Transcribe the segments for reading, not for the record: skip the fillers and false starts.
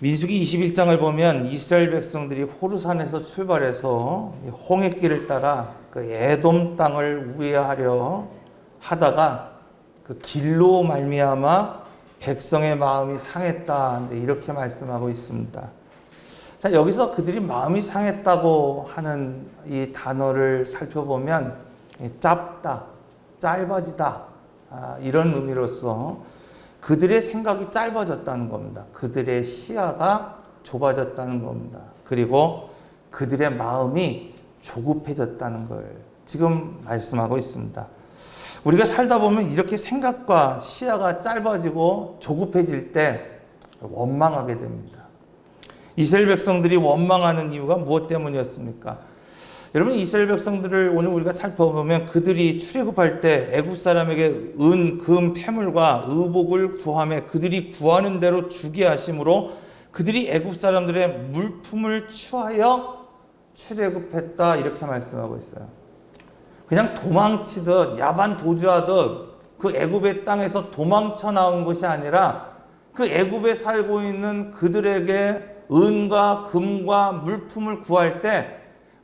민수기 21장을 보면 이스라엘 백성들이 호르산에서 출발해서 홍해길을 따라 그 에돔 땅을 우회하려 하다가 그 길로 말미암아 백성의 마음이 상했다, 이렇게 말씀하고 있습니다. 자, 여기서 그들이 마음이 상했다고 하는 이 단어를 살펴보면 짧다, 짧아지다, 이런 의미로서 그들의 생각이 짧아졌다는 겁니다. 그들의 시야가 좁아졌다는 겁니다. 그리고 그들의 마음이 조급해졌다는 걸 지금 말씀하고 있습니다. 우리가 살다 보면 이렇게 생각과 시야가 짧아지고 조급해질 때 원망하게 됩니다. 이스라엘 백성들이 원망하는 이유가 무엇 때문이었습니까? 여러분, 이스라엘 백성들을 오늘 우리가 살펴보면 그들이 출애굽할 때 애굽 사람에게 은, 금, 패물과 의복을 구하며 그들이 구하는 대로 주게 하심으로 그들이 애굽 사람들의 물품을 취하여 출애굽했다, 이렇게 말씀하고 있어요. 그냥 도망치듯 야반 도주하듯 그 애굽의 땅에서 도망쳐 나온 것이 아니라 그 애굽에 살고 있는 그들에게 은과 금과 물품을 구할 때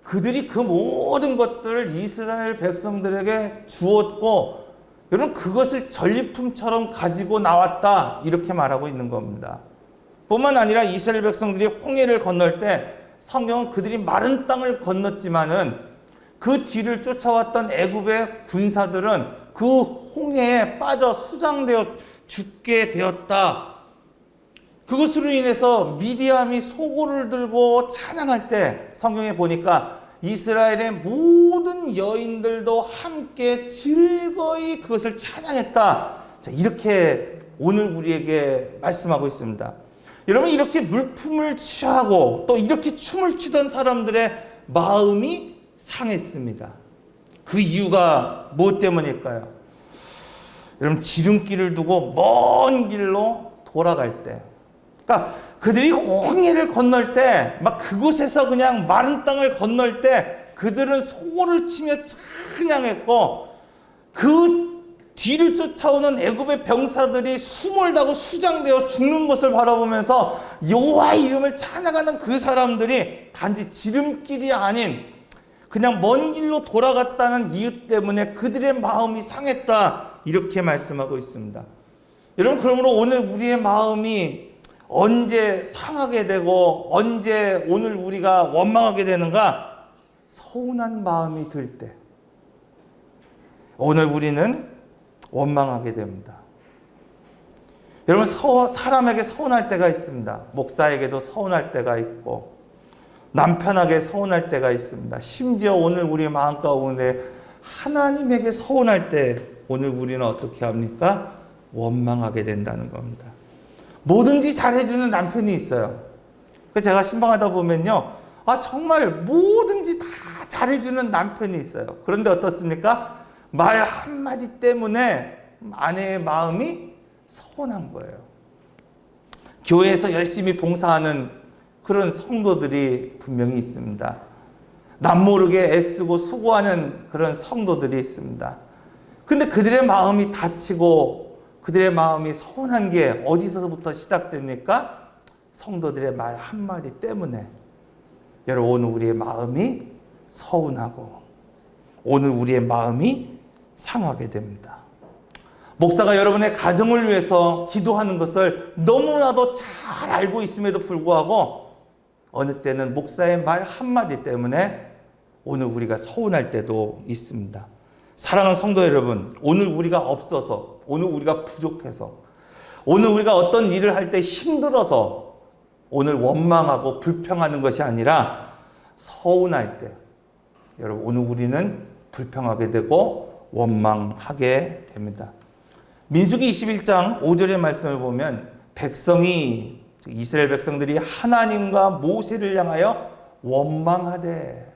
그들이 그 모든 것들을 이스라엘 백성들에게 주었고, 여러분, 그것을 전리품처럼 가지고 나왔다, 이렇게 말하고 있는 겁니다. 뿐만 아니라 이스라엘 백성들이 홍해를 건널 때 성경은 그들이 마른 땅을 건넜지만은 그 뒤를 쫓아왔던 애굽의 군사들은 그 홍해에 빠져 수장되어 죽게 되었다. 그것으로 인해서 미디암이 소고를 들고 찬양할 때 성경에 보니까 이스라엘의 모든 여인들도 함께 즐거이 그것을 찬양했다. 자, 이렇게 오늘 우리에게 말씀하고 있습니다. 여러분, 이렇게 물품을 취하고 또 이렇게 춤을 추던 사람들의 마음이 상했습니다. 그 이유가 무엇 때문일까요? 여러분, 지름길을 두고 먼 길로 돌아갈 때, 그러니까 그들이 홍해를 건널 때, 막 그곳에서 그냥 마른 땅을 건널 때 그들은 소고를 치며 찬양했고, 그 뒤를 쫓아오는 애굽의 병사들이 수몰다고 수장되어 죽는 것을 바라보면서 여호와의 이름을 찬양하는 그 사람들이 단지 지름길이 아닌 그냥 먼 길로 돌아갔다는 이유 때문에 그들의 마음이 상했다, 이렇게 말씀하고 있습니다. 여러분, 그러므로 오늘 우리의 마음이 언제 상하게 되고 언제 오늘 우리가 원망하게 되는가? 서운한 마음이 들 때 오늘 우리는 원망하게 됩니다. 여러분, 사람에게 서운할 때가 있습니다. 목사에게도 서운할 때가 있고 남편에게 서운할 때가 있습니다. 심지어 오늘 우리의 마음 가운데 하나님에게 서운할 때 오늘 우리는 어떻게 합니까? 원망하게 된다는 겁니다. 뭐든지 잘해주는 남편이 있어요. 그래서 제가 신방하다 보면요, 정말 뭐든지 다 잘해주는 남편이 있어요. 그런데 어떻습니까? 말 한마디 때문에 아내의 마음이 서운한 거예요. 교회에서 열심히 봉사하는 그런 성도들이 분명히 있습니다. 남모르게 애쓰고 수고하는 그런 성도들이 있습니다. 근데 그들의 마음이 다치고 그들의 마음이 서운한 게 어디서부터 시작됩니까? 성도들의 말 한마디 때문에. 여러분, 오늘 우리의 마음이 서운하고 오늘 우리의 마음이 상하게 됩니다. 목사가 여러분의 가정을 위해서 기도하는 것을 너무나도 잘 알고 있음에도 불구하고 어느 때는 목사의 말 한마디 때문에 오늘 우리가 서운할 때도 있습니다. 사랑하는 성도 여러분, 오늘 우리가 없어서, 오늘 우리가 부족해서, 오늘 우리가 어떤 일을 할 때 힘들어서 오늘 원망하고 불평하는 것이 아니라 서운할 때, 여러분, 오늘 우리는 불평하게 되고 원망하게 됩니다. 민수기 21장 5절의 말씀을 보면 백성이, 이스라엘 백성들이 하나님과 모세를 향하여 원망하되,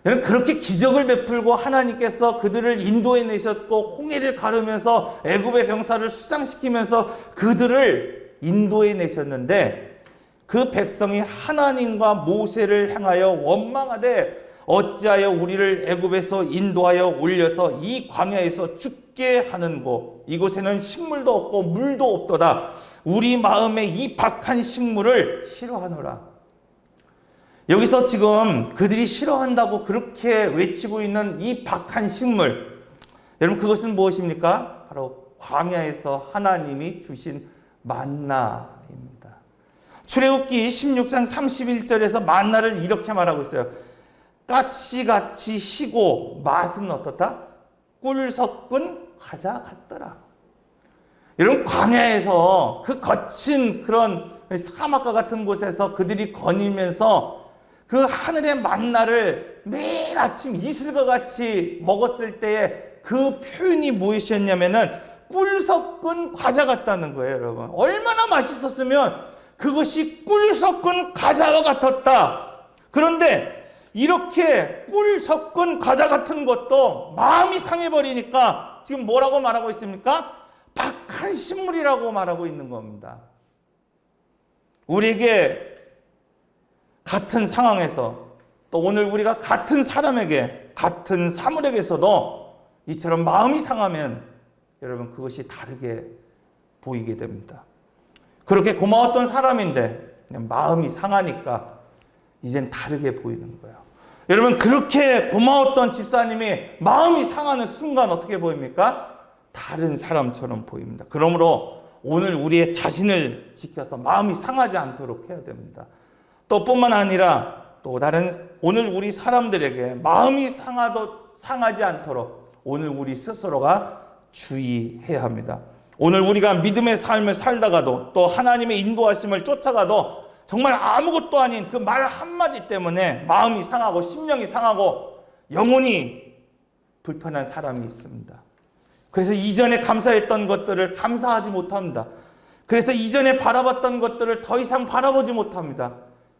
여러분, 그렇게 기적을 베풀고 하나님께서 그들을 인도해 내셨고 홍해를 가르면서 애굽의 병사를 수장시키면서 그들을 인도해 내셨는데 그 백성이 하나님과 모세를 향하여 원망하되 어찌하여 우리를 애굽에서 인도하여 올려서 이 광야에서 죽게 하는고 이곳에는 식물도 없고 물도 없도다. 우리 마음에 이 박한 식물을 싫어하노라. 여기서 지금 그들이 싫어한다고 그렇게 외치고 있는 이 박한 식물, 여러분 그것은 무엇입니까? 바로 광야에서 하나님이 주신 만나입니다. 출애굽기 16장 31절에서 만나를 이렇게 말하고 있어요. 까치같이 희고 맛은 어떻다? 꿀 섞은 과자 같더라. 여러분 광야에서 그 거친 그런 사막과 같은 곳에서 그들이 거니면서 그 하늘의 만나를 매일 아침 이슬과 같이 먹었을 때에 그 표현이 무엇이었냐면은 꿀 섞은 과자 같다는 거예요, 여러분. 얼마나 맛있었으면 그것이 꿀 섞은 과자와 같았다. 그런데 이렇게 꿀 섞은 과자 같은 것도 마음이 상해버리니까 지금 뭐라고 말하고 있습니까? 박한 식물이라고 말하고 있는 겁니다. 우리에게 같은 상황에서 또 오늘 우리가 같은 사람에게 같은 사물에게서도 이처럼 마음이 상하면 여러분 그것이 다르게 보이게 됩니다. 그렇게 고마웠던 사람인데 그냥 마음이 상하니까 이젠 다르게 보이는 거예요. 여러분 그렇게 고마웠던 집사님이 마음이 상하는 순간 어떻게 보입니까? 다른 사람처럼 보입니다. 그러므로 오늘 우리의 자신을 지켜서 마음이 상하지 않도록 해야 됩니다. 또 뿐만 아니라 또 다른 오늘 우리 사람들에게 마음이 상하지 않도록 오늘 우리 스스로가 주의해야 합니다. 오늘 우리가 믿음의 삶을 살다가도 또 하나님의 인도하심을 쫓아가도 정말 아무것도 아닌 그 말 한마디 때문에 마음이 상하고 심령이 상하고 영혼이 불편한 사람이 있습니다. 그래서 이전에 감사했던 것들을 감사하지 못합니다. 그래서 이전에 바라봤던 것들을 더 이상 바라보지 못합니다.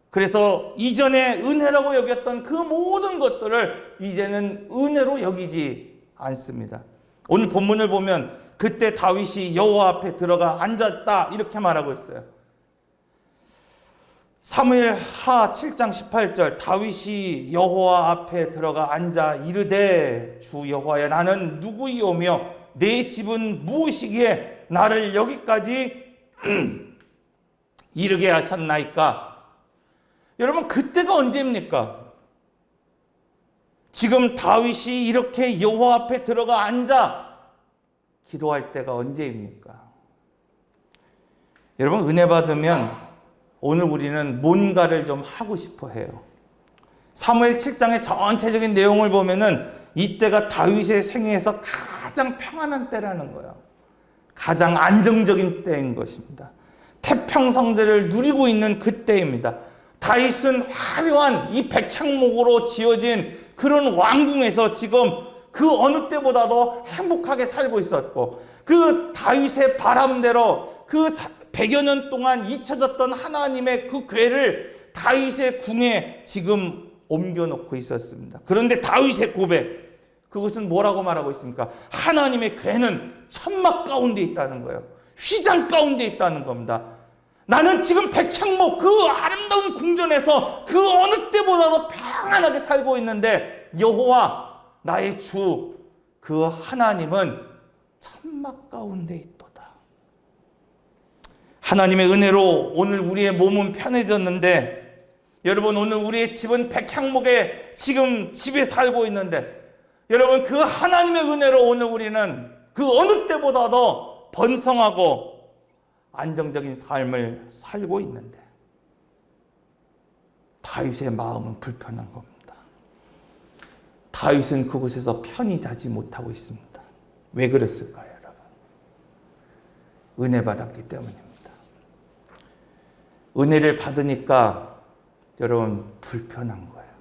그래서 이전에 은혜라고 여겼던 그 모든 것들을 이제는 은혜로 여기지 않습니다. 오늘 본문을 보면 그때 다윗이 여호와 앞에 들어가 앉았다 이렇게 말하고 있어요. 사무엘하 7장 18절 다윗이 여호와 앞에 들어가 앉아 이르되 주 여호와여 나는 누구이오며 내 집은 무엇이기에 나를 여기까지 이르게 하셨나이까. 여러분 그때가 언제입니까? 지금 다윗이 이렇게 여호와 앞에 들어가 앉아 기도할 때가 언제입니까? 여러분 은혜 받으면 오늘 우리는 뭔가를 좀 하고 싶어 해요. 사무엘 7장의 전체적인 내용을 보면은 이때가 다윗의 생애에서 가장 평안한 때라는 거예요. 가장 안정적인 때인 것입니다. 태평성대를 누리고 있는 그때입니다. 다윗은 화려한 이 백향목으로 지어진 그런 왕궁에서 지금 그 어느 때보다도 행복하게 살고 있었고 그 다윗의 바람대로 그 100여 년 동안 잊혀졌던 하나님의 그 궤를 다윗의 궁에 지금 옮겨놓고 있었습니다. 그런데 다윗의 고백, 그것은 뭐라고 말하고 있습니까? 하나님의 궤는 천막 가운데 있다는 거예요. 휘장 가운데 있다는 겁니다. 나는 지금 백향목 그 아름다운 궁전에서 그 어느 때보다도 평안하게 살고 있는데 여호와 나의 주 그 하나님은 천막 가운데 있도다. 하나님의 은혜로 오늘 우리의 몸은 편해졌는데 여러분 오늘 우리의 집은 백향목에 지금 집에 살고 있는데 여러분 그 하나님의 은혜로 오늘 우리는 그 어느 때보다도 번성하고 안정적인 삶을 살고 있는데 다윗의 마음은 불편한 겁니다. 다윗은 그곳에서 편히 자지 못하고 있습니다. 왜 그랬을까요, 여러분? 은혜 받았기 때문입니다. 은혜를 받으니까 여러분 불편한 거예요.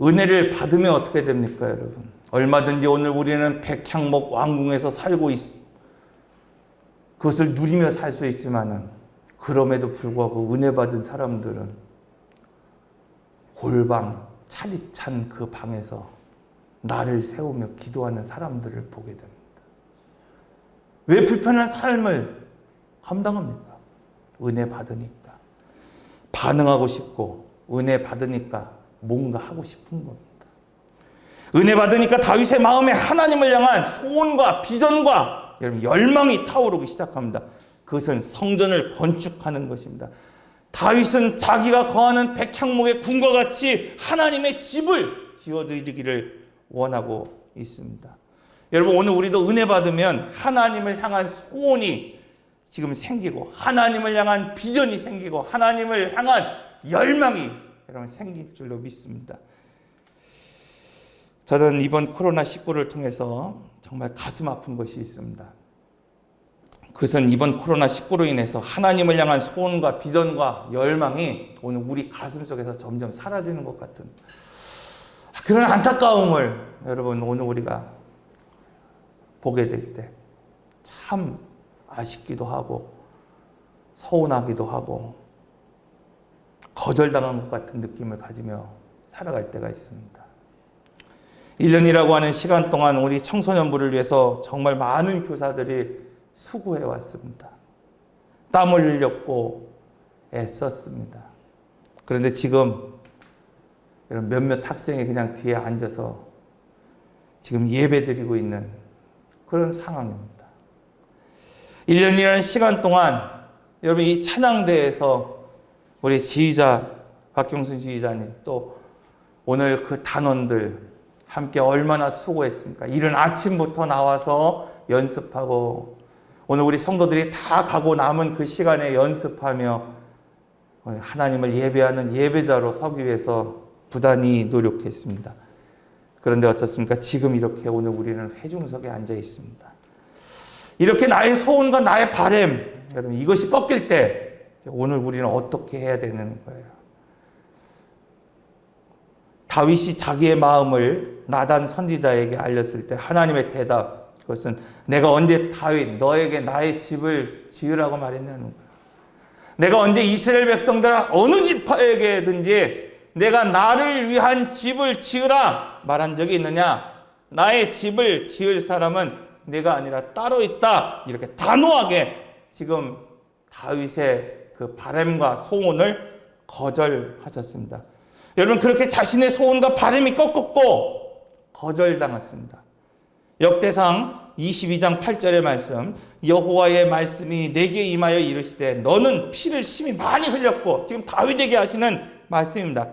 은혜를 받으면 어떻게 됩니까, 여러분? 얼마든지 오늘 우리는 백향목 왕궁에서 살고 그것을 누리며 살 수 있지만은 그럼에도 불구하고 은혜 받은 사람들은 골방 차디찬 그 방에서 나를 세우며 기도하는 사람들을 보게 됩니다. 왜 불편한 삶을 감당합니까? 은혜 받으니까. 반응하고 싶고 은혜 받으니까 뭔가 하고 싶은 겁니다. 은혜 받으니까 다윗의 마음에 하나님을 향한 소원과 비전과 여러분 열망이 타오르기 시작합니다. 그것은 성전을 건축하는 것입니다. 다윗은 자기가 거하는 백향목의 궁과 같이 하나님의 집을 지어드리기를 원하고 있습니다. 여러분 오늘 우리도 은혜 받으면 하나님을 향한 소원이 지금 생기고 하나님을 향한 비전이 생기고 하나님을 향한 열망이 여러분 생길 줄로 믿습니다. 저는 이번 코로나19를 통해서 정말 가슴 아픈 것이 있습니다. 그것은 이번 코로나19로 인해서 하나님을 향한 소원과 비전과 열망이 오늘 우리 가슴 속에서 점점 사라지는 것 같은 그런 안타까움을 여러분 오늘 우리가 보게 될 때 참 아쉽기도 하고 서운하기도 하고 거절당한 것 같은 느낌을 가지며 살아갈 때가 있습니다. 1년이라고 하는 시간 동안 우리 청소년부를 위해서 정말 많은 교사들이 수고해 왔습니다. 땀을 흘렸고 애썼습니다. 그런데 지금 이런 몇몇 학생이 그냥 뒤에 앉아서 지금 예배드리고 있는 그런 상황입니다. 1년이라는 시간 동안 여러분 이 찬양대에서 우리 지휘자 박경순 지휘자님 또 오늘 그 단원들 함께 얼마나 수고했습니까? 이른 아침부터 나와서 연습하고 오늘 우리 성도들이 다 가고 남은 그 시간에 연습하며 하나님을 예배하는 예배자로 서기 위해서 부단히 노력했습니다. 그런데 어떻습니까? 지금 이렇게 오늘 우리는 회중석에 앉아 있습니다. 이렇게 나의 소원과 나의 바람, 여러분 이것이 꺾일 때 오늘 우리는 어떻게 해야 되는 거예요? 다윗이 자기의 마음을 나단 선지자에게 알렸을 때 하나님의 대답, 그것은 내가 언제 다윗 너에게 나의 집을 지으라고 말했냐는 거예요. 내가 언제 이스라엘 백성들 어느 지파에게든지 내가 나를 위한 집을 지으라 말한 적이 있느냐? 나의 집을 지을 사람은 내가 아니라 따로 있다. 이렇게 단호하게 지금 다윗의 그 바람과 소원을 거절하셨습니다. 여러분 그렇게 자신의 소원과 바람이 꺾었고 거절당했습니다. 역대상 22장 8절의 말씀, 여호와의 말씀이 내게 임하여 이르시되 너는 피를 심히 많이 흘렸고, 지금 다윗에게 하시는 말씀입니다.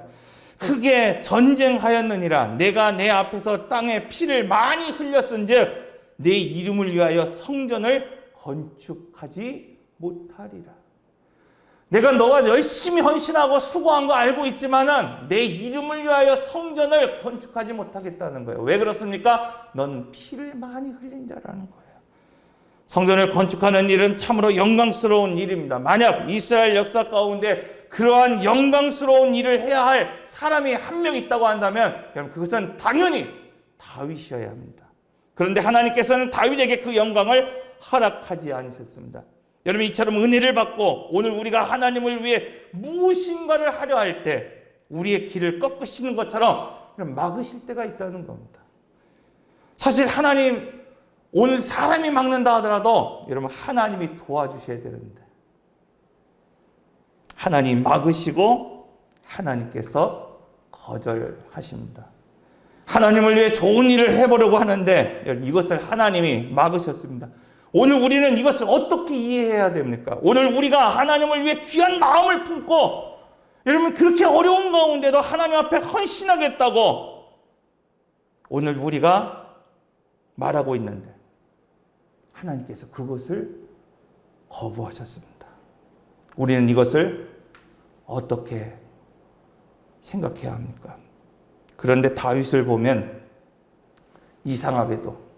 크게 전쟁하였느니라. 내가 내 앞에서 땅에 피를 많이 흘렸은즉 내 이름을 위하여 성전을 건축하지 못하리라. 내가 너가 열심히 헌신하고 수고한 거 알고 있지만은 내 이름을 위하여 성전을 건축하지 못하겠다는 거예요. 왜 그렇습니까? 너는 피를 많이 흘린 자라는 거예요. 성전을 건축하는 일은 참으로 영광스러운 일입니다. 만약 이스라엘 역사 가운데 그러한 영광스러운 일을 해야 할 사람이 한 명 있다고 한다면 여러분 그것은 당연히 다윗이어야 합니다. 그런데 하나님께서는 다윗에게 그 영광을 허락하지 않으셨습니다. 여러분 이처럼 은혜를 받고 오늘 우리가 하나님을 위해 무엇인가를 하려 할 때 우리의 길을 꺾으시는 것처럼 막으실 때가 있다는 겁니다. 사실 하나님 오늘 사람이 막는다 하더라도 여러분 하나님이 도와주셔야 되는데 하나님 막으시고 하나님께서 거절하십니다. 하나님을 위해 좋은 일을 해보려고 하는데 이것을 하나님이 막으셨습니다. 오늘 우리는 이것을 어떻게 이해해야 됩니까? 오늘 우리가 하나님을 위해 귀한 마음을 품고 여러분 그렇게 어려운 가운데도 하나님 앞에 헌신하겠다고 오늘 우리가 말하고 있는데 하나님께서 그것을 거부하셨습니다. 우리는 이것을 어떻게 생각해야 합니까? 그런데 다윗을 보면 이상하게도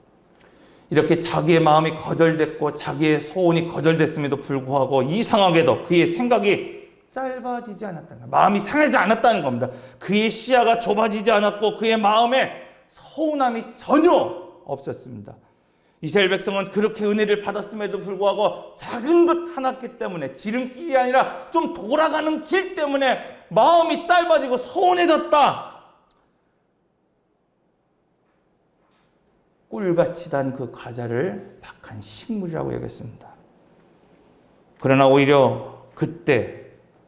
이렇게 자기의 마음이 거절됐고 자기의 소원이 거절됐음에도 불구하고 이상하게도 그의 생각이 짧아지지 않았다는 거예요. 마음이 상하지 않았다는 겁니다. 그의 시야가 좁아지지 않았고 그의 마음에 서운함이 전혀 없었습니다. 이스라엘 백성은 그렇게 은혜를 받았음에도 불구하고 작은 것 하나기 때문에 지름길이 아니라 좀 돌아가는 길 때문에 마음이 짧아지고 서운해졌다. 꿀같이 단 그 과자를 박한 식물이라고 여겼습니다. 그러나 오히려 그때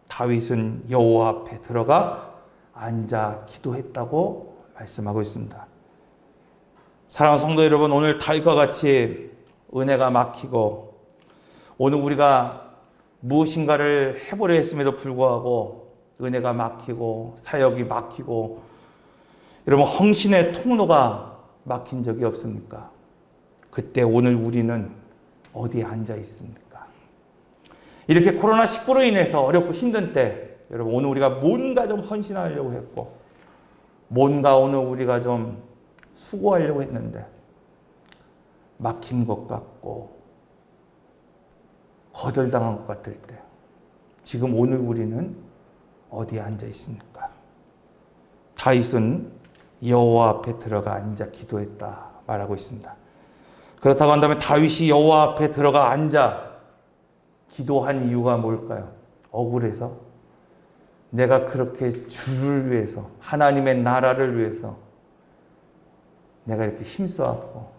다윗은 여호와 앞에 들어가 앉아 기도했다고 말씀하고 있습니다. 사랑하는 성도 여러분, 오늘 다윗과 같이 은혜가 막히고 오늘 우리가 무엇인가를 해보려 했음에도 불구하고 은혜가 막히고 사역이 막히고 여러분 헌신의 통로가 막힌 적이 없습니까? 그때 오늘 우리는 어디에 앉아 있습니까? 이렇게 코로나19로 인해서 어렵고 힘든 때 여러분 오늘 우리가 뭔가 좀 헌신하려고 했고 뭔가 오늘 우리가 좀 수고하려고 했는데 막힌 것 같고 거절당한 것 같을 때 지금 오늘 우리는 어디에 앉아 있습니까? 다윗은 여호와 앞에 들어가 앉아 기도했다 말하고 있습니다. 그렇다고 한다면 다윗이 여호와 앞에 들어가 앉아 기도한 이유가 뭘까요? 억울해서? 내가 그렇게 주를 위해서 하나님의 나라를 위해서 내가 이렇게 힘써왔고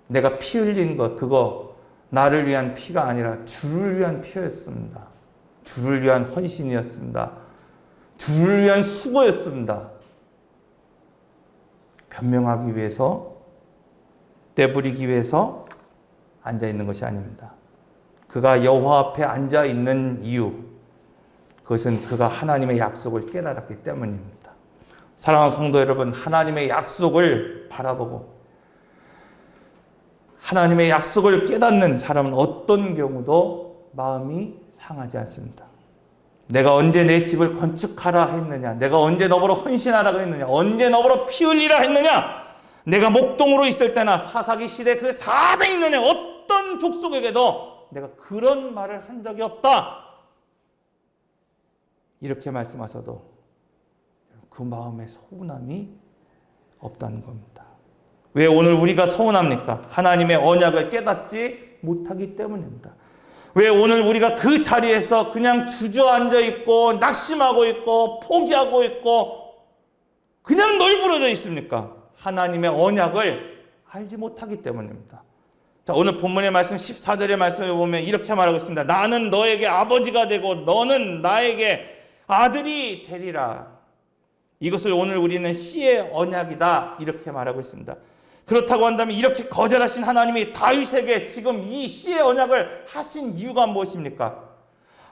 내가 피 흘린 것 그거 나를 위한 피가 아니라 주를 위한 피였습니다. 주를 위한 헌신이었습니다. 주를 위한 수고였습니다. 변명하기 위해서 떼부리기 위해서 앉아있는 것이 아닙니다. 그가 여호와 앞에 앉아있는 이유 그것은 그가 하나님의 약속을 깨달았기 때문입니다. 사랑하는 성도 여러분, 하나님의 약속을 바라보고 하나님의 약속을 깨닫는 사람은 어떤 경우도 마음이 상하지 않습니다. 내가 언제 내 집을 건축하라 했느냐? 내가 언제 너보러 헌신하라고 했느냐? 언제 너보러 피 흘리라 했느냐? 내가 목동으로 있을 때나 사사기 시대 그 400년의 어떤 족속에게도 내가 그런 말을 한 적이 없다. 이렇게 말씀하셔도 그 마음에 서운함이 없다는 겁니다. 왜 오늘 우리가 서운합니까? 하나님의 언약을 깨닫지 못하기 때문입니다. 왜 오늘 우리가 그 자리에서 그냥 주저앉아 있고 낙심하고 있고 포기하고 있고 그냥 널브러져 있습니까? 하나님의 언약을 알지 못하기 때문입니다. 자, 오늘 본문의 말씀 14절의 말씀을 보면 이렇게 말하고 있습니다. 나는 너에게 아버지가 되고 너는 나에게 아들이 되리라. 이것을 오늘 우리는 씨의 언약이다 이렇게 말하고 있습니다. 그렇다고 한다면 이렇게 거절하신 하나님이 다윗에게 지금 이 씨의 언약을 하신 이유가 무엇입니까?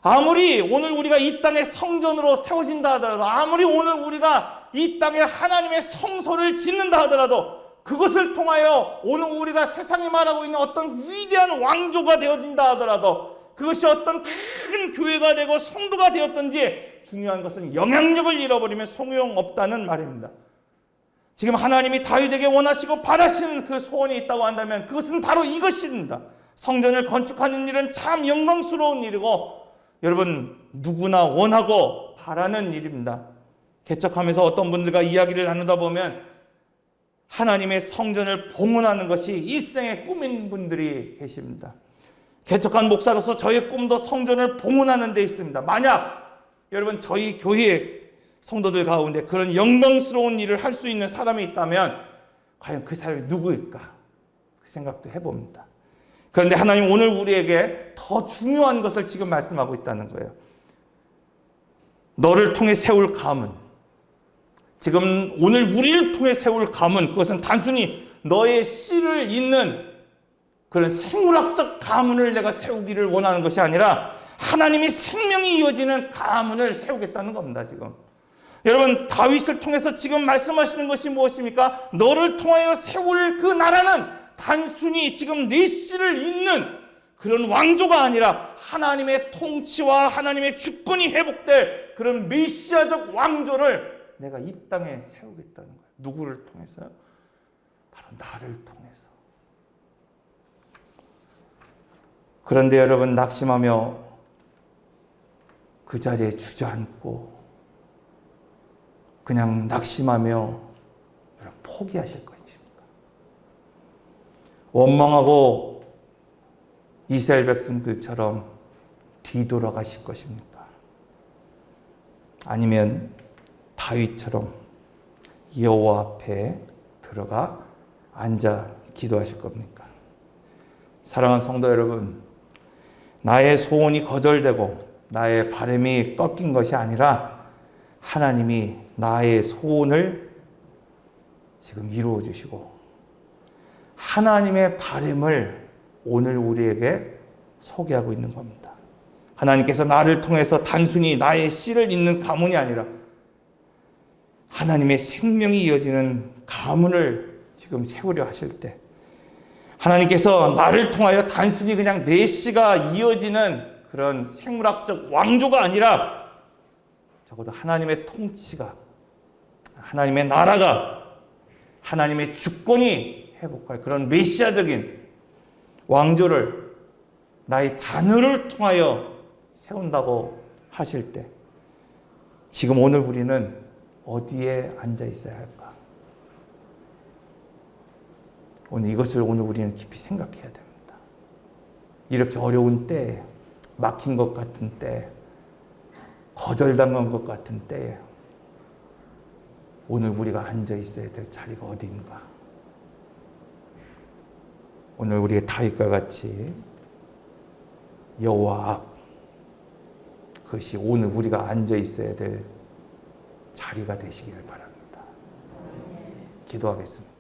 아무리 오늘 우리가 이 땅에 성전으로 세워진다 하더라도 아무리 오늘 우리가 이 땅에 하나님의 성소를 짓는다 하더라도 그것을 통하여 오늘 우리가 세상이 말하고 있는 어떤 위대한 왕조가 되어진다 하더라도 그것이 어떤 큰 교회가 되고 성도가 되었든지 중요한 것은 영향력을 잃어버리면 소용없다는 말입니다. 지금 하나님이 다윗에게 원하시고 바라시는 그 소원이 있다고 한다면 그것은 바로 이것입니다. 성전을 건축하는 일은 참 영광스러운 일이고 여러분 누구나 원하고 바라는 일입니다. 개척하면서 어떤 분들과 이야기를 나누다 보면 하나님의 성전을 봉헌하는 것이 일생의 꿈인 분들이 계십니다. 개척한 목사로서 저의 꿈도 성전을 봉헌하는 데 있습니다. 만약 여러분 저희 교회 성도들 가운데 그런 영광스러운 일을 할 수 있는 사람이 있다면 과연 그 사람이 누구일까? 그 생각도 해봅니다. 그런데 하나님 오늘 우리에게 더 중요한 것을 지금 말씀하고 있다는 거예요. 너를 통해 세울 가문. 지금 오늘 우리를 통해 세울 가문 그것은 단순히 너의 씨를 잇는 그런 생물학적 가문을 내가 세우기를 원하는 것이 아니라 하나님이 생명이 이어지는 가문을 세우겠다는 겁니다. 지금 여러분 다윗을 통해서 지금 말씀하시는 것이 무엇입니까? 너를 통하여 세울 그 나라는 단순히 지금 네 씨를 잇는 그런 왕조가 아니라 하나님의 통치와 하나님의 주권이 회복될 그런 메시아적 왕조를 내가 이 땅에 세우겠다는 거예요. 누구를 통해서요? 바로 나를 통해서. 그런데 여러분 낙심하며 그 자리에 주저앉고 그냥 낙심하며 포기하실 것입니까? 원망하고 이스라엘 백성들처럼 뒤돌아가실 것입니까? 아니면 다윗처럼 여호와 앞에 들어가 앉아 기도하실 겁니까? 사랑하는 성도 여러분, 나의 소원이 거절되고 나의 바람이 꺾인 것이 아니라 하나님이 나의 소원을 지금 이루어 주시고 하나님의 바람을 오늘 우리에게 소개하고 있는 겁니다. 하나님께서 나를 통해서 단순히 나의 씨를 잇는 가문이 아니라 하나님의 생명이 이어지는 가문을 지금 세우려 하실 때, 하나님께서 나를 통하여 단순히 그냥 내 씨가 이어지는 그런 생물학적 왕조가 아니라 적어도 하나님의 통치가, 하나님의 나라가, 하나님의 주권이 회복할 그런 메시아적인 왕조를 나의 자녀를 통하여 세운다고 하실 때, 지금 오늘 우리는 어디에 앉아 있어야 할까? 이것을 오늘 우리는 깊이 생각해야 됩니다. 이렇게 어려운 때에, 막힌 것 같은 때, 거절당한 것 같은 때에 오늘 우리가 앉아 있어야 될 자리가 어디인가? 오늘 우리의 다윗과 같이 여호와 앞, 그것이 오늘 우리가 앉아 있어야 될 자리가 되시기를 바랍니다. 기도하겠습니다.